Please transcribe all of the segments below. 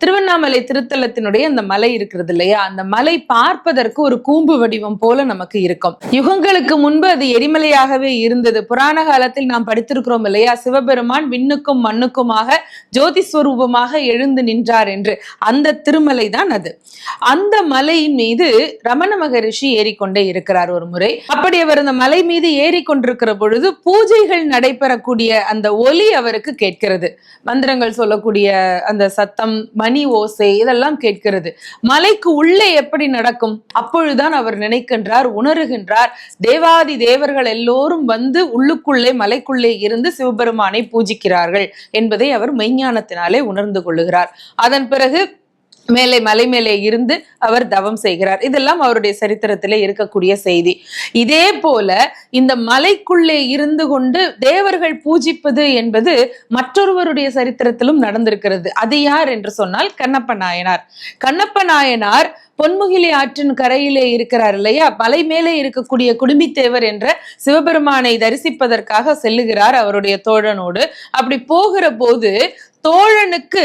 திருவண்ணாமலை திருத்தலத்தினுடைய அந்த மலை இருக்கிறது இல்லையா, அந்த மலை பார்ப்பதற்கு ஒரு கூம்பு வடிவம் போல நமக்கு இருக்கும். யுகங்களுக்கு முன்பு அது எரிமலையாகவே இருந்தது. புராண காலத்தில் நாம் படித்திருக்கிறோம் இல்லையா, சிவபெருமான் விண்ணுக்கும் மண்ணுக்குமாக ஜோதி ஸ்வரூபமாக எழுந்து நின்றார் என்று. அந்த திருமலை தான் அது. அந்த மலை மீது ரமண மகரிஷி ஏறிக்கொண்டே இருக்கிறார் ஒரு முறை. அப்படி அவர் அந்த மலை மீது ஏறிக்கொண்டிருக்கிற பொழுது பூஜைகள் நடைபெறக்கூடிய அந்த ஒலி அவருக்கு கேட்கிறது. மந்திரங்கள் சொல்லக்கூடிய அந்த சத்தம், மணி ஓசை, இதெல்லாம் கேட்கிறது. மலைக்கு உள்ளே எப்படி நடக்கும்? அப்பொழுதுதான் அவர் நினைக்கின்றார், உணர்கின்றார், தேவாதி தேவர்கள் எல்லோரும் வந்து உள்ளுக்குள்ளே மலைக்குள்ளே இருந்து சிவபெருமானை பூஜிக்கிறார்கள் என்பதை அவர் மெய்ஞானத்தினாலே உணர்ந்து கொள்ளுகிறார். அதன் பிறகு மலை மேலே இருந்து அவர் தவம் செய்கிறார். இதெல்லாம் அவருடைய சரித்திரத்திலே இருக்கக்கூடிய செய்தி. இதே போல இந்த மலைக்குள்ளே இருந்து கொண்டு தேவர்கள் பூஜிப்பது என்பது மற்றொருவருடைய சரித்திரத்திலும் நடந்திருக்கிறது. அது யார் என்று சொன்னால் கண்ணப்ப நாயனார். கண்ணப்ப நாயனார் பொன்முகிலி ஆற்றின் கரையிலே இருக்கிறார் இல்லையா, மலை மேலே இருக்கக்கூடிய குடும்பித்தேவர் என்ற சிவபெருமானை தரிசிப்பதற்காக செல்லுகிறார் அவருடைய தோழனோடு. அப்படி போகிற போது தோழனுக்கு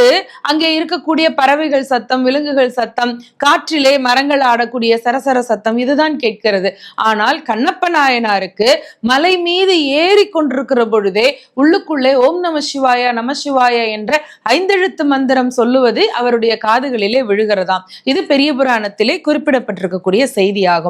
அங்கே இருக்கக்கூடிய பறவைகள் சத்தம், விலங்குகள் சத்தம், காற்றிலே மரங்கள் ஆடக்கூடிய சரசர சத்தம், இதுதான் கேட்கிறது. ஆனால் கண்ணப்ப நாயனாருக்கு மலை மீது ஏறி கொண்டிருக்கிற பொழுதே உள்ளுக்குள்ளே ஓம் நம சிவாய நம சிவாய என்ற 5 எழுத்து மந்திரம் சொல்லுவது அவருடைய காதுகளிலே விழுகிறதாம். இது பெரிய புராணத்திலே குறிப்பிடப்பட்டிருக்கக்கூடிய செய்தியாகும்.